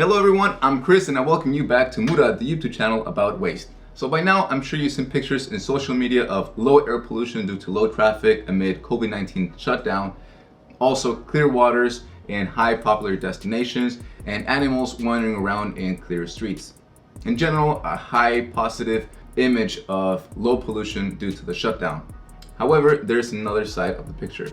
Hello everyone, I'm Chris and I welcome you back to Muda, the YouTube channel about waste. So by now, I'm sure you've seen pictures in social media of low air pollution due to low traffic amid COVID-19 shutdown, also clear waters in high popular destinations, and animals wandering around in clear streets. In general, a high positive image of low pollution due to the shutdown. However, there's another side of the picture.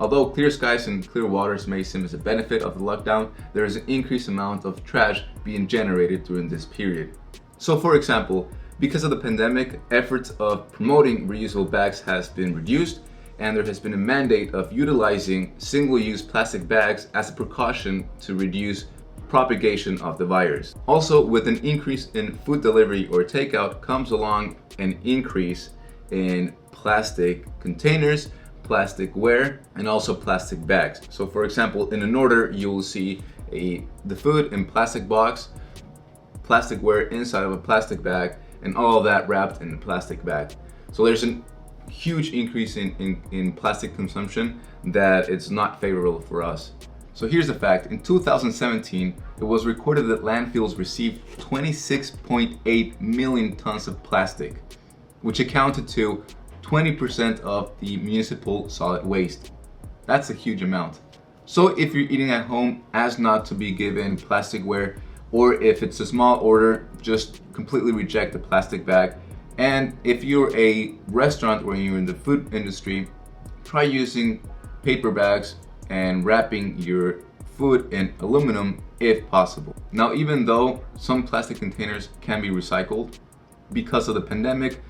Although clear skies and clear waters may seem as a benefit of the lockdown, there is an increased amount of trash being generated during this period. So for example, because of the pandemic, efforts of promoting reusable bags has been reduced, and there has been a mandate of utilizing single-use plastic bags as a precaution to reduce propagation of the virus. Also, with an increase in food delivery or takeout comes along an increase in plastic containers, plastic ware, and also plastic bags. So for example, in an order, you will see the food in plastic box, plastic ware inside of a plastic bag, and all of that wrapped in a plastic bag. So there's a huge increase in plastic consumption that it's not favorable for us. So here's the fact. In 2017, it was recorded that landfills received 26.8 million tons of plastic, which accounted to 20% of the municipal solid waste. That's a huge amount. So if you're eating at home, ask not to be given plasticware, or if it's a small order, just completely reject the plastic bag. And if you're a restaurant or you're in the food industry, try using paper bags and wrapping your food in aluminum if possible. Now, even though some plastic containers can be recycled, because of the pandemic,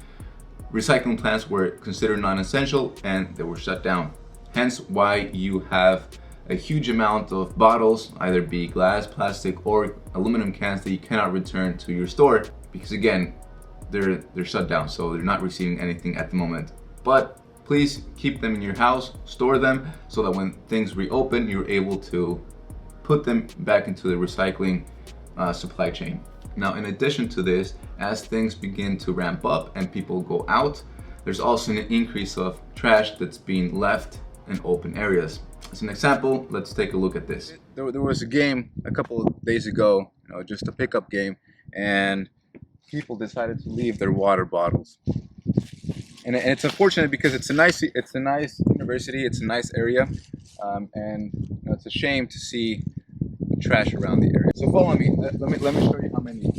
recycling plants were considered non-essential and they were shut down. Hence why you have a huge amount of bottles, either be glass, plastic, or aluminum cans that you cannot return to your store because again, they're shut down, so they're not receiving anything at the moment. But please keep them in your house, store them so that when things reopen, you're able to put them back into the recycling supply chain. Now, in addition to this, as things begin to ramp up and people go out, there's also an increase of trash that's being left in open areas. As an example, let's take a look at this. There was a game a couple of days ago, just a pickup game, and people decided to leave their water bottles. And it's unfortunate because it's a nice university, it's a nice area, and it's a shame to see trash around the area. So follow me. Let me show you how many.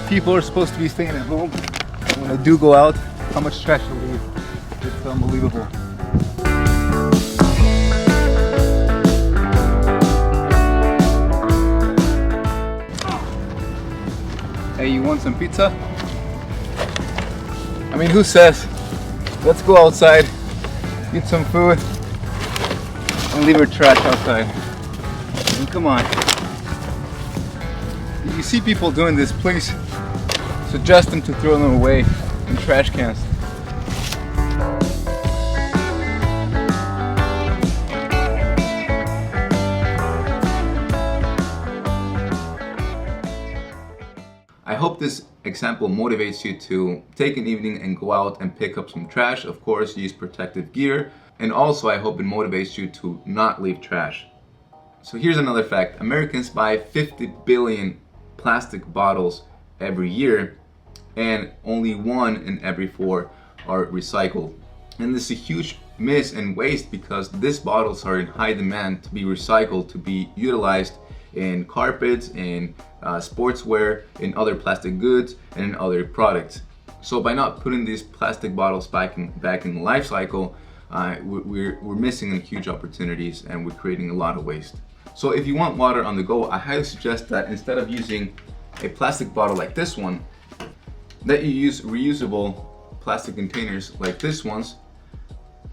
People are supposed to be staying at home. When they do go out, how much trash they leave. It's unbelievable. Hey, you want some pizza? I mean, who says, let's go outside, eat some food, and leave our trash outside? I mean, come on. You see people doing this, please suggest them to throw them away in trash cans. I hope this example motivates you to take an evening and go out and pick up some trash. Of course, use protective gear. And also, I hope it motivates you to not leave trash. So here's another fact. Americans buy 50 billion plastic bottles every year, and only 1 in every 4 are recycled. And this is a huge miss and waste because these bottles are in high demand to be recycled, to be utilized in carpets, in sportswear, in other plastic goods, and in other products. So by not putting these plastic bottles back in the life cycle, we're missing huge opportunities and we're creating a lot of waste. So if you want water on the go, I highly suggest that instead of using a plastic bottle like this one, that you use reusable plastic containers like this ones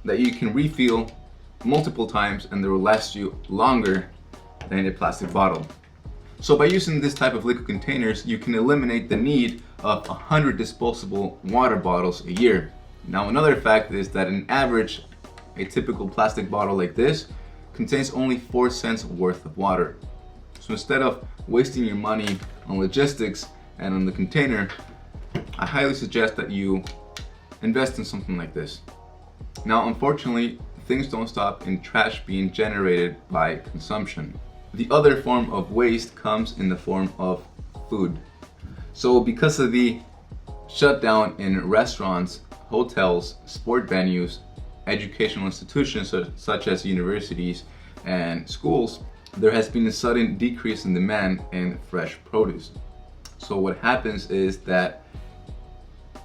that you can refill multiple times and they will last you longer than a plastic bottle. So by using this type of liquid containers, you can eliminate the need of 100 disposable water bottles a year. Now, another fact is that on average, a typical plastic bottle like this contains only 4 cents worth of water. So instead of wasting your money on logistics and on the container, I highly suggest that you invest in something like this. Now, unfortunately, things don't stop in trash being generated by consumption. The other form of waste comes in the form of food. So because of the shutdown in restaurants, hotels, sport venues, educational institutions such as universities and schools, there has been a sudden decrease in demand in fresh produce. So what happens is that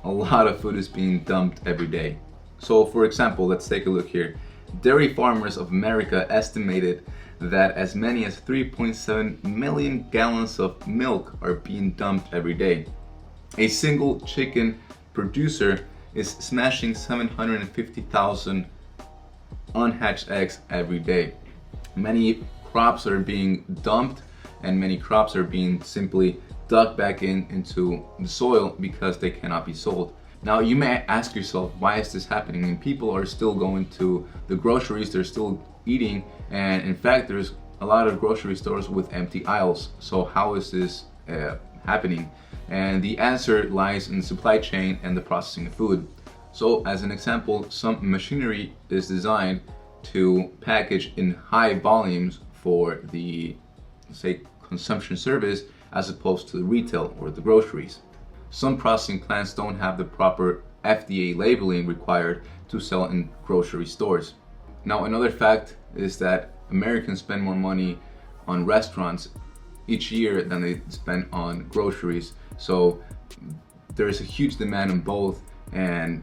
a lot of food is being dumped every day. So for example, let's take a look here. Dairy Farmers of America estimated that as many as 3.7 million gallons of milk are being dumped every day. A single chicken producer is smashing 750,000 unhatched eggs every day. Many crops are being dumped and many crops are being simply dug back into the soil because they cannot be sold. Now you may ask yourself, why is this happening? And people are still going to the groceries, they're still eating, and in fact there's a lot of grocery stores with empty aisles. So how is this happening? And the answer lies in the supply chain and the processing of food. So as an example, some machinery is designed to package in high volumes for the, say, consumption service as opposed to the retail or the groceries. Some processing plants don't have the proper FDA labeling required to sell in grocery stores. Now, another fact is that Americans spend more money on restaurants each year than they spend on groceries. So there is a huge demand on both, and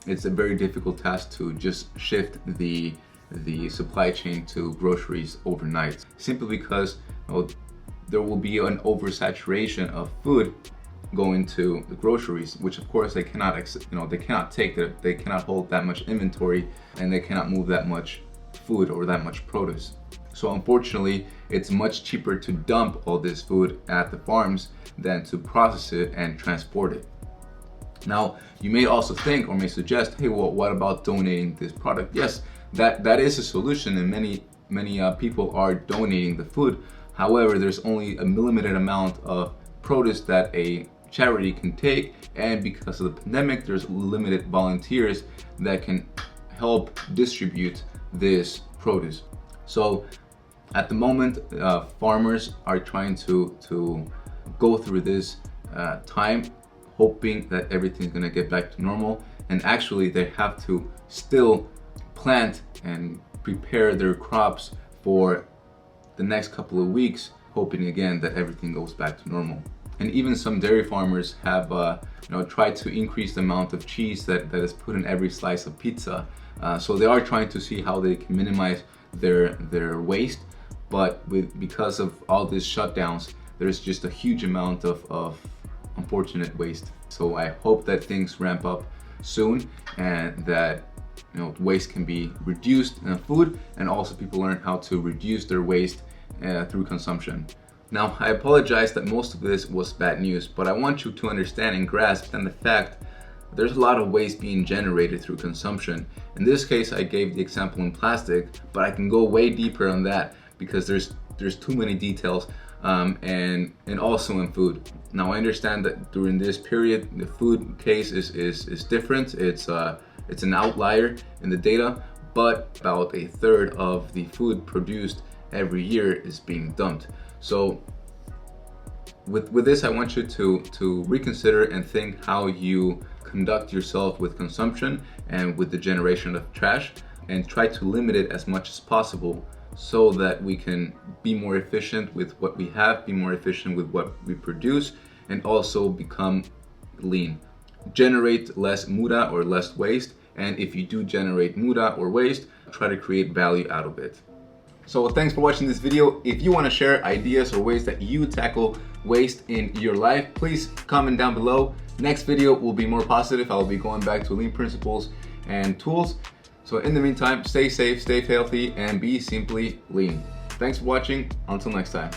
it's a very difficult task to just shift the supply chain to groceries overnight, simply because there will be an oversaturation of food going to the groceries, which of course they cannot they cannot hold that much inventory, and they cannot move that much food or that much produce. So unfortunately, it's much cheaper to dump all this food at the farms than to process it and transport it. Now, you may also think or may suggest, hey, well, what about donating this product? Yes, that is a solution, and many people are donating the food. However, there's only a limited amount of produce that a charity can take, and because of the pandemic, there's limited volunteers that can help distribute this produce. So at the moment, farmers are trying to go through this time, hoping that everything's gonna get back to normal, and actually they have to still plant and prepare their crops for the next couple of weeks, hoping again that everything goes back to normal. And even some dairy farmers have tried to increase the amount of cheese that is put in every slice of pizza. So they are trying to see how they can minimize their waste, but because of all these shutdowns, there's just a huge amount of unfortunate waste. So I hope that things ramp up soon, and that waste can be reduced in food, and also people learn how to reduce their waste through consumption. Now, I apologize that most of this was bad news, but I want you to understand and grasp that the fact there's a lot of waste being generated through consumption. In this case, I gave the example in plastic, but I can go way deeper on that because there's too many details, and also in food. Now, I understand that during this period, the food case is different. It's an outlier in the data, but about a third of the food produced every year is being dumped. So with this, I want you to reconsider and think how you conduct yourself with consumption and with the generation of trash, and try to limit it as much as possible so that we can be more efficient with what we have, be more efficient with what we produce, and also become lean. Generate less muda or less waste, and if you do generate muda or waste, try to create value out of it. So thanks for watching this video. If you want to share ideas or ways that you tackle waste in your life, please comment down below. Next video will be more positive. I'll be going back to lean principles and tools. So in the meantime, stay safe, stay healthy, and be simply lean. Thanks for watching. Until next time.